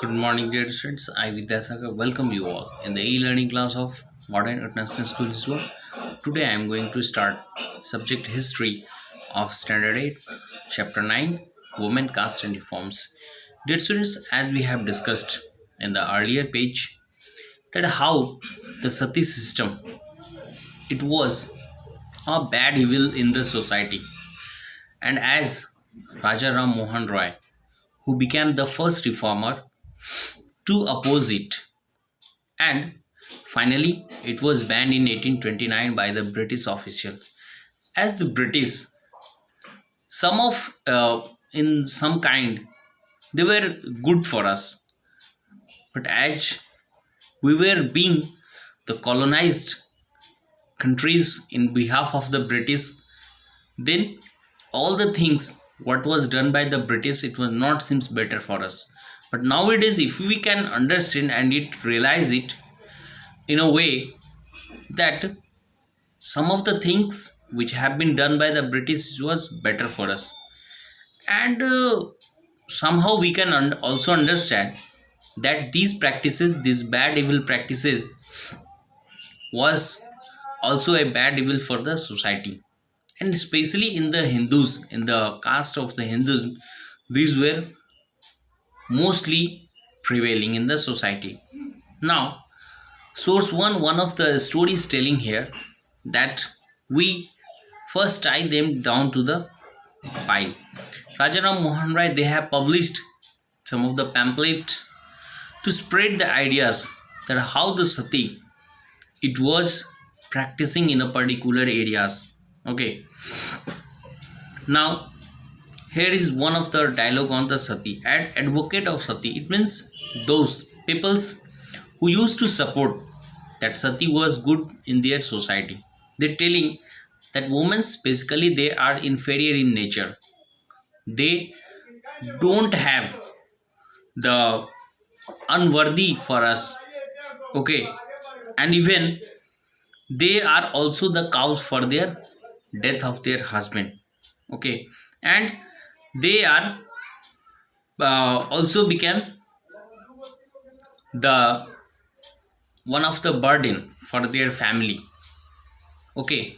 Good morning, dear students. I, Vidyasagar, welcome you all in the e-learning class of Modern International School History. Today, I am going to start subject history of Standard 8, Chapter 9, Women, Caste and Reforms. Dear students, as we have discussed in the earlier page, that how the sati system it was a bad evil in the society, and as Raja Ram Mohan Roy, who became the first reformer to oppose it, and finally it was banned in 1829 by the British official. As the British, some of in some kind, they were good for us, but as we were being the colonized countries in behalf of the British, then all the things what was done by the British, it was not seems better for us. But nowadays, if we can understand and it realize it in a way that some of the things which have been done by the British was better for us, and somehow we can also understand that these practices, these bad evil practices, was also a bad evil for the society, and especially in the Hindus, in the caste of the Hindus, these were mostly prevailing in the society. Now, source one of the stories telling here that we first tie them down to the pile. Rajaram Mohan Rai, they have published some of the pamphlet to spread the ideas that how the sati it was practicing in a particular areas. Okay. Now here is one of the dialogue on the sati. Advocate of sati. It means those peoples who used to support that sati was good in their society. They're telling that women basically they are inferior in nature. They don't have the unworthy for us. Okay, and even they are also the cause for their death of their husband. Okay, and they are also became the one of the burden for their family. Okay,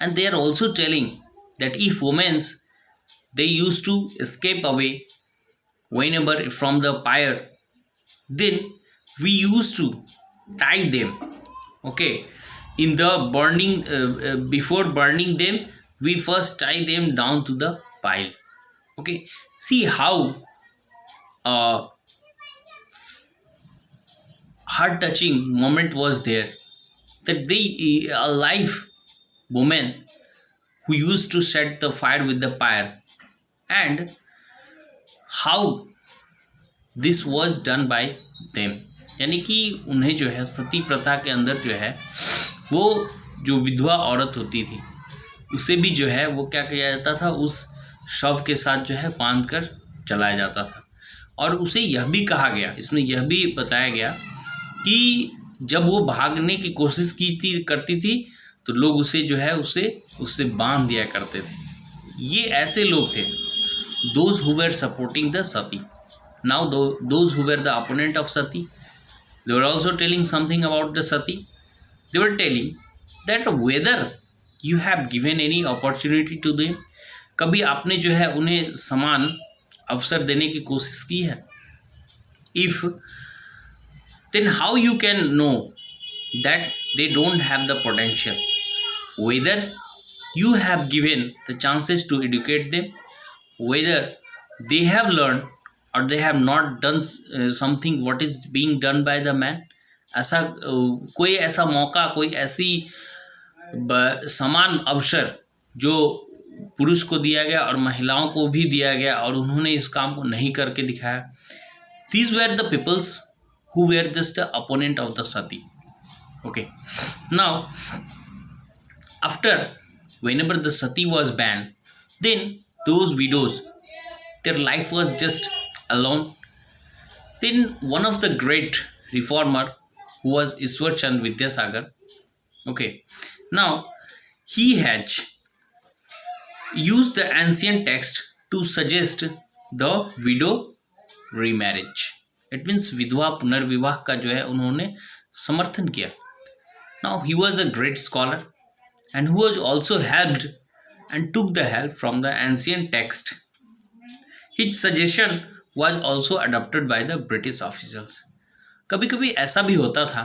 and they are also telling that if women's they used to escape away whenever from the pyre, then we used to tie them. Okay, in the burning before burning them, we first tie them down to the pile. Okay, see how uh, heart touching moment was there, that they a live woman who used to set the fire with the pyre, and how this was done by them, यानी कि उन्हें जो है सती प्रथा के अंदर जो है वो जो विधवा औरत होती थी उसे भी जो है वो क्या किया जाता था, उस शव के साथ जो है बांध कर चलाया जाता था। और उसे यह भी कहा गया, इसमें यह भी बताया गया कि जब वो भागने की कोशिश करती थी तो लोग उसे जो है उससे बांध दिया करते थे। ये ऐसे लोग थे, those who were supporting the Sati. Now those who were the opponent of sati, they were also telling something about the sati. They were telling that whether you have given any opportunity to them, कभी आपने जो है उन्हें समान अवसर देने की कोशिश की है? If, then how you can know that they don't have the potential? Whether you have given the chances to educate them, whether they have learned or they have not done something what is being done by the man. ऐसा कोई ऐसा मौका, कोई ऐसी समान अवसर जो पुरुष को दिया गया और महिलाओं को भी दिया गया और उन्होंने इस काम को नहीं करके दिखाया. These were the peoples who were just the opponent of the sati. Okay, now after whenever the sati was banned, then those widows, their life was just alone. Then one of the great reformer who was Ishwar Chand Vidyasagar, okay, now he has used the ancient text to suggest the widow remarriage. It means विधवा पुनर्विवाह का जो है उन्होंने समर्थन किया. Now he was a great scholar and who was also helped and took the help from the ancient text. His suggestion was also adopted by the British officials. कभी कभी ऐसा भी होता था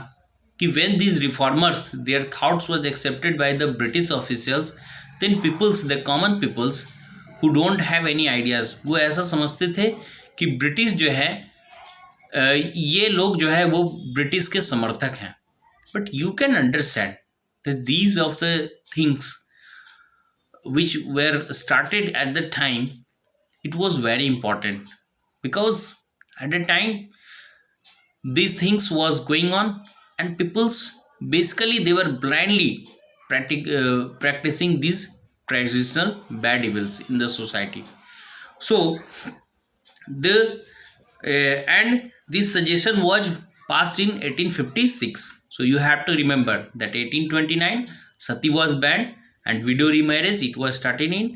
कि when these reformers their thoughts was accepted by the British officials, then peoples, the common peoples who don't have any ideas, वो ऐसा समझते थे कि ब्रिटिश जो है ये लोग जो है वो ब्रिटिश के समर्थक हैं. But you can understand that these of the things which were started at the time, it was very important because at the time these things was going on and people's basically they were blindly practicing these traditional bad evils in the society. So the and this suggestion was passed in 1856. So you have to remember that 1829 sati was banned and widow remarriage it was started in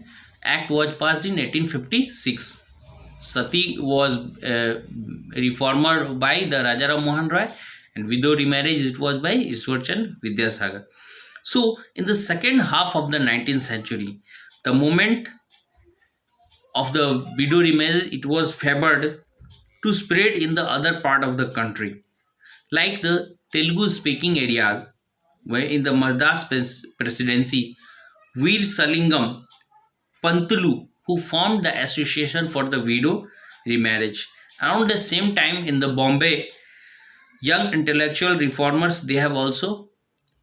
act was passed in 1856. Sati was reformed by the Rajaram Mohan Roy and widow remarriage it was by Ishwarchand Vidyasagar. So in the second half of the 19th century, the movement of the widow remarriage it was favored to spread in the other part of the country, like the Telugu speaking areas, where in the Madras presidency, Veer Salingam Pantulu, who formed the association for the widow remarriage. Around the same time in the Bombay, young intellectual reformers, they have also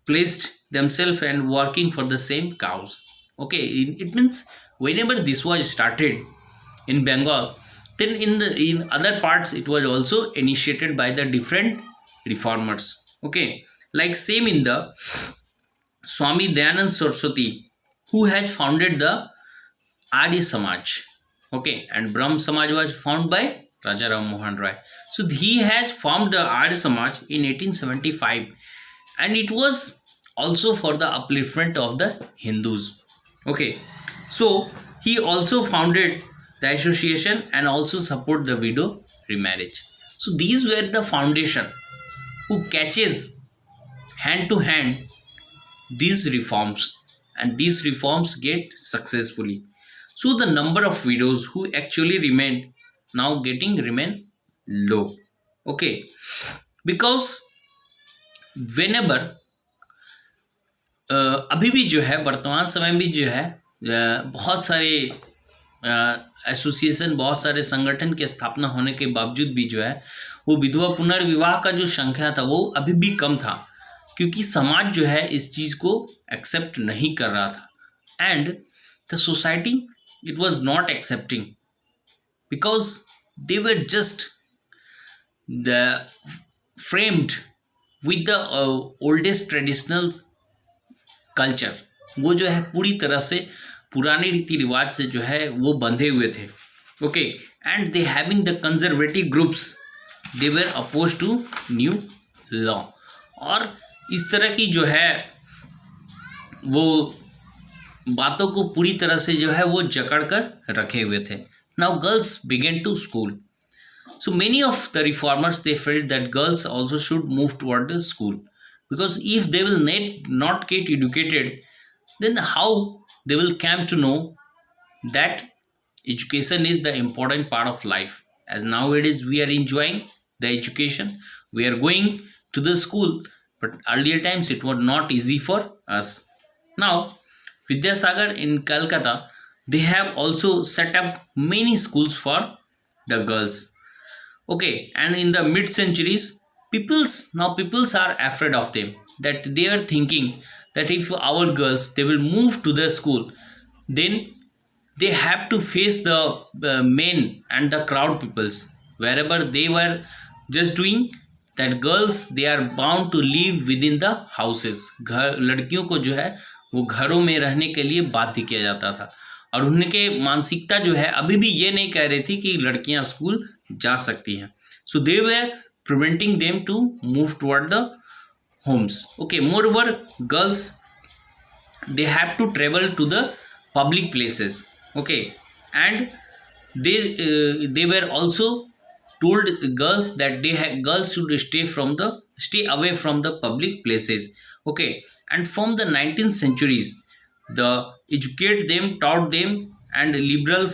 placed themselves and working for the same cause. Okay, it means whenever this was started in Bengal, then in other parts it was also initiated by the different reformers. Okay, like same in the Swami Dayanand Saraswati, who has founded the Arya Samaj. Okay, and Brahm Samaj was founded by Rajaram Mohan Roy. So he has formed the Arya Samaj in 1875 and it was also for the upliftment of the Hindus. Okay, so he also founded the association and also support the widow remarriage. So these were the foundation who catches hand to hand these reforms and these reforms get successfully. So the number of widows who actually remain now remain low. Okay, because whenever अभी भी जो है वर्तमान समय में जो है बहुत सारे एसोसिएशन बहुत सारे संगठन की स्थापना होने के बावजूद भी जो है वो विधवा पुनर्विवाह का जो संख्या था वो अभी भी कम था, क्योंकि समाज जो है इस चीज़ को एक्सेप्ट नहीं कर रहा था and the society it was not accepting because they were just the framed with the oldest traditional culture. वो जो है पूरी तरह से पुराने रीति रिवाज से जो है वो बंधे हुए थे. Okay, and they having the conservative groups they were oppose to new law. और इस तरह की जो है वो बातों को पूरी तरह से जो है वो जकड़ कर रखे हुए थे. Now girls began to school. So many of the reformers they felt that girls also should move toward the school, because if they will not get educated, then how they will come to know that education is the important part of life. As nowadays we are enjoying the education, we are going to the school, but earlier times it was not easy for us. Now Vidyasagar in Calcutta, they have also set up many schools for the girls. Okay, and in the mid centuries peoples are afraid of them, that they are thinking that if our girls they will move to the school, then they have to face the men and the crowd peoples wherever they were just doing that. Girls they are bound to live within the houses. घर लड़कियों को जो है वो घरों में रहने के लिए बाध्य किया जाता था और उनके मानसिकता जो है अभी भी ये नहीं कह रही थी कि लड़कियां स्कूल जा सकती हैं. So they were preventing them to move toward the homes. Okay, moreover girls they have to travel to the public places. Okay, and they were also told girls that girls should stay away from the public places. Okay, and from the 19th centuries, the educate them, taught them, and liberal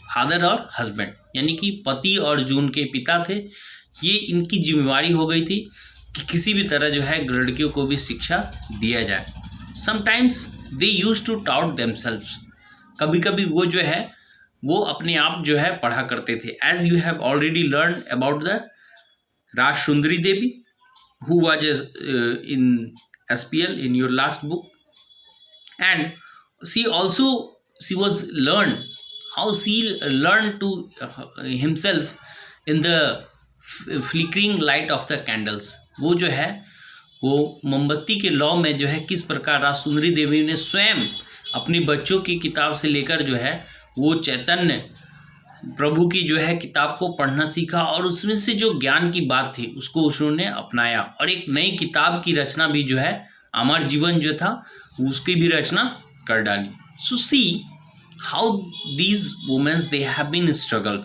father और husband, यानी कि पति और जो उनके पिता थे, ये इनकी जिम्मेवारी हो गई थी कि किसी भी तरह जो है लड़कियों को भी शिक्षा दिया जाए. Sometimes they use to taught themselves, कभी कभी वो जो है वो अपने आप जो है पढ़ा करते थे. As you have already learn about the Raj Sundari Devi who was in SPL in your last book, and she was learned how she learned to himself in the flickering light of the candles. वो जो है वो मोमबत्ती के लौ में जो है किस प्रकार राज सुंदरी देवी ने स्वयं अपनी बच्चों की किताब से लेकर जो है वो चैतन्य प्रभु की जो है किताब को पढ़ना सीखा, और उसमें से जो ज्ञान की बात थी उसको उन्होंने अपनाया, और एक नई किताब की रचना भी जो है अमर जीवन जो था उसकी भी रचना कर डाली. So see how these womens they have been struggle,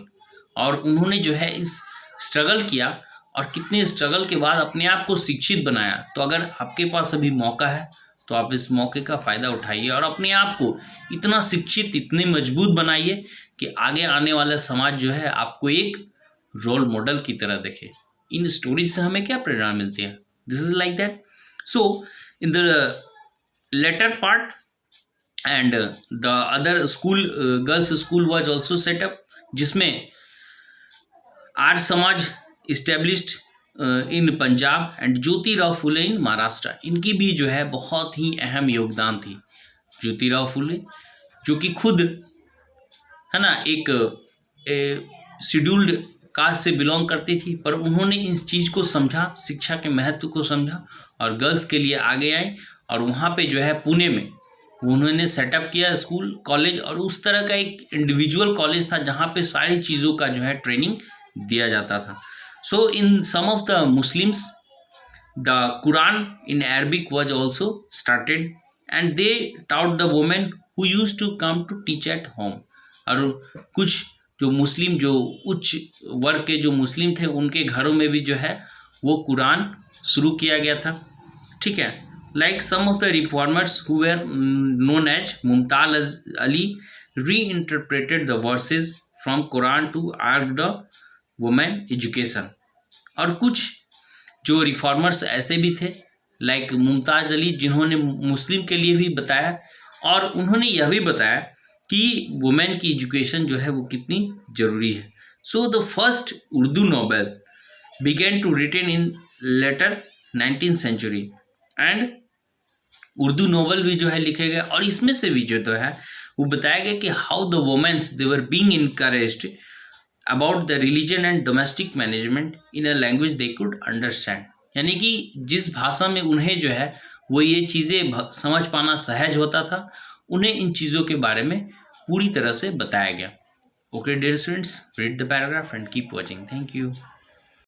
और उन्होंने जो है इस स्ट्रगल किया और कितने स्ट्रगल के बाद अपने आप को शिक्षित बनाया. तो अगर आपके पास अभी मौका है तो आप इस मौके का फ़ायदा उठाइए और अपने आप को इतना शिक्षित, इतने मजबूत बनाइए कि आगे आने वाला समाज जो है आपको एक रोल मॉडल की तरह देखे. इन स्टोरीज से हमें क्या प्रेरणा मिलती है? This is like that. So in the later part and the other school, girls school was also set up, जिसमें Arya Samaj established in Punjab and Jyotirao Phule in Maharashtra. इनकी भी जो है बहुत ही अहम योगदान थी. ज्योतिराव फुले जो कि खुद है ना एक शेड्यूल्ड कास्ट से बिलोंग करती थी, पर उन्होंने इस चीज़ को समझा, शिक्षा के महत्व को समझा और गर्ल्स के लिए आगे आई, और वहाँ पे जो है पुणे में उन्होंने सेटअप किया स्कूल, कॉलेज, और उस तरह का एक इंडिविजुअल कॉलेज था जहाँ पे सारी चीज़ों का जो है ट्रेनिंग दिया जाता था. So in some of the Muslims, the Quran in Arabic was also started, and they taught the women who used to come to teach at home. और कुछ जो मुस्लिम, जो उच्च वर्ग के जो मुस्लिम थे, उनके घरों में भी जो है वो कुरान शुरू किया गया था. ठीक है. Like some of the reformers who were known as Mumtaz Ali reinterpreted the verses from Quran to urge the women education. और कुछ जो रिफॉर्मर्स ऐसे भी थे लाइक मुमताज़ अली, जिन्होंने मुस्लिम के लिए भी बताया, और उन्होंने यह भी बताया कि वुमेन की एजुकेशन जो है वो कितनी ज़रूरी है. So the first Urdu novel began to written in later 19th century, and Urdu novel भी जो है लिखे गए, और इसमें से भी जो तो है वो बताया गया कि how the womens they were being encouraged about the religion and domestic management in a language they could understand. यानी कि जिस भाषा में उन्हें जो है वो ये चीज़ें समझ पाना सहज होता था, उन्हें इन चीज़ों के बारे में पूरी तरह से बताया गया. Okay dear students, read the paragraph and keep watching. Thank you.